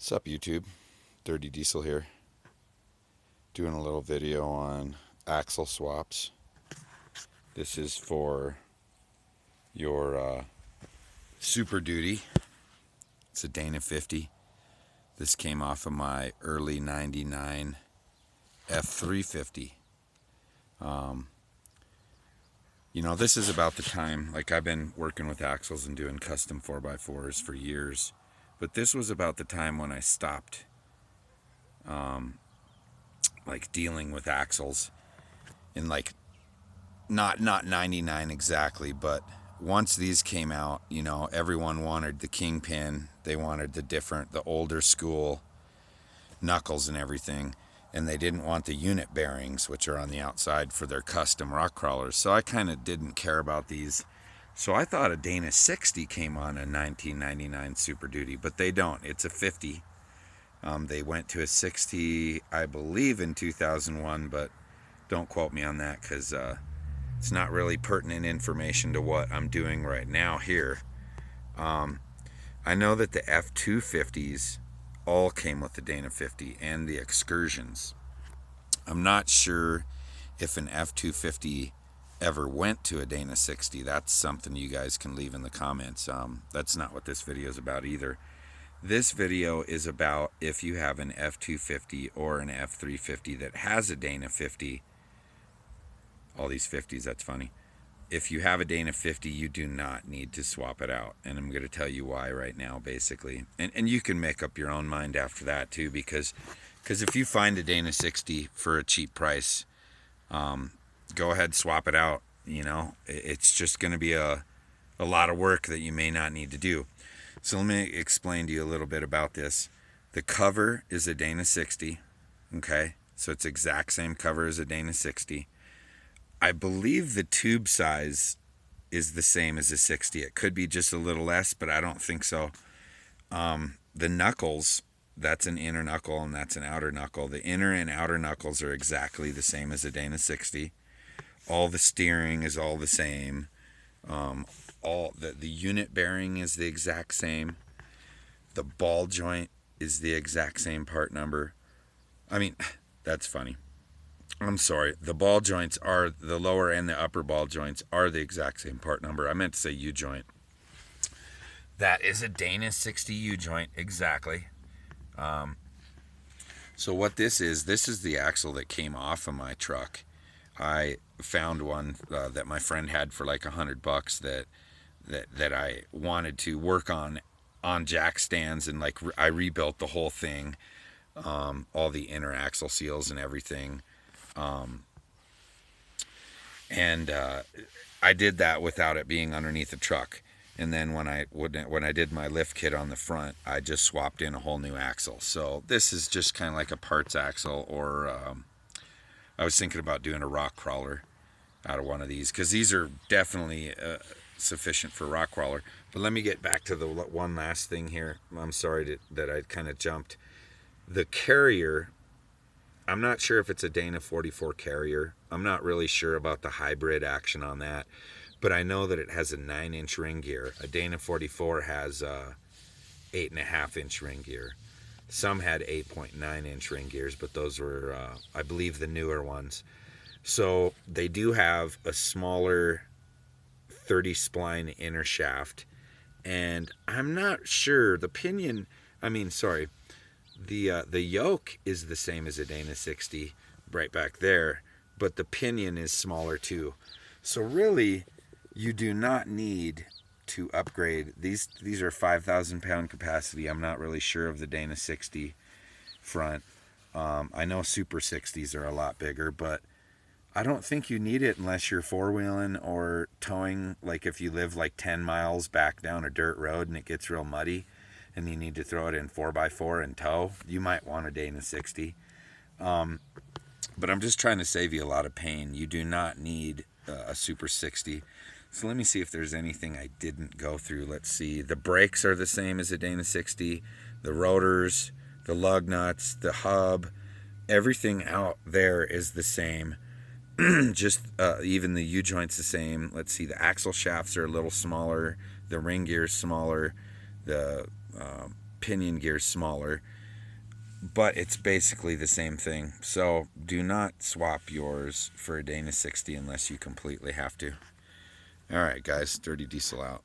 Sup YouTube, Dirty Diesel here, doing a little video on axle swaps. This is for your Superduty. It's a Dana 50. This came off of my early 99 F-350. You know, this is about the time, like I've been working with axles and doing custom 4x4s for years, but this was about the time when I stopped like dealing with axles in like not 99 exactly, but once these came out, you know, everyone wanted the Kingpin. They wanted the older school knuckles and everything, and they didn't want the unit bearings, which are on the outside for their custom rock crawlers. So I kind of didn't care about these. So I thought a Dana 60 came on a 1999 Super Duty, but they don't. It's a 50. They went to a 60, I believe, in 2001, but don't quote me on that because it's not really pertinent information to what I'm doing right now here. I know that the F-250s all came with the Dana 50 and the Excursions. I'm not sure if an F-250 ever went to a Dana 60. That's something you guys can leave in the comments. That's not what this video is about either. This video is about if you have an F-250 or an F-350 that has a Dana 50. All these 50s, that's funny. If you have a Dana 50, you do not need to swap it out. And I'm going to tell you why right now, basically. And you can make up your own mind after that, too, because if you find a Dana 60 for a cheap price, go ahead, swap it out. You know, it's just going to be a lot of work that you may not need to do. So let me explain to you a little bit about this. The cover is a Dana 60, okay? So it's exact same cover as a Dana 60. I believe the tube size is the same as a 60. It could be just a little less, but I don't think so. The knuckles, that's an inner knuckle and that's an outer knuckle. The inner and outer knuckles are exactly the same as a Dana 60. All the steering is all the same. All the unit bearing is the exact same. The ball joint is the exact same part number. I mean, that's funny. I'm sorry. The ball joints are, the lower and the upper ball joints are the exact same part number. I meant to say U-joint. That is a Dana 60 U-joint, exactly. So what this is the axle that came off of my truck. I found one that my friend had for like $100 that I wanted to work on jack stands, and like I rebuilt the whole thing, all the inner axle seals and everything. I did that without it being underneath the truck. And then when I did my lift kit on the front, I just swapped in a whole new axle. So this is just kind of like a parts axle, or I was thinking about doing a rock crawler out of one of these, because these are definitely sufficient for rock crawler. But let me get back to the one last thing here. I'm sorry that I kind of jumped. The carrier, I'm not sure if it's a Dana 44 carrier. I'm not really sure about the hybrid action on that, but I know that it has a 9-inch ring gear. A Dana 44 has a 8.5-inch ring gear. Some had 8.9-inch ring gears, but those were, I believe, the newer ones. So they do have a smaller 30 spline inner shaft, and I'm not sure the pinion. The yoke is the same as a Dana 60 right back there, but the pinion is smaller too. So really, you do not need to upgrade. These are 5,000 pound capacity. I'm not really sure of the Dana 60 front. I know Super 60s are a lot bigger, but I don't think you need it unless you're four-wheeling or towing. Like if you live like 10 miles back down a dirt road and it gets real muddy and you need to throw it in 4x4 and tow, you might want a Dana 60. But I'm just trying to save you a lot of pain. You do not need a Super 60. So let me see if there's anything I didn't go through. Let's see. The brakes are the same as a Dana 60. The rotors, the lug nuts, the hub, everything out there is the same. Just even the U-joint's the same. Let's see. The axle shafts are a little smaller. The ring gear's smaller. The pinion gear is smaller, but it's basically the same thing. So do not swap yours for a Dana 60 unless you completely have to. All right, guys, Dirty Diesel out.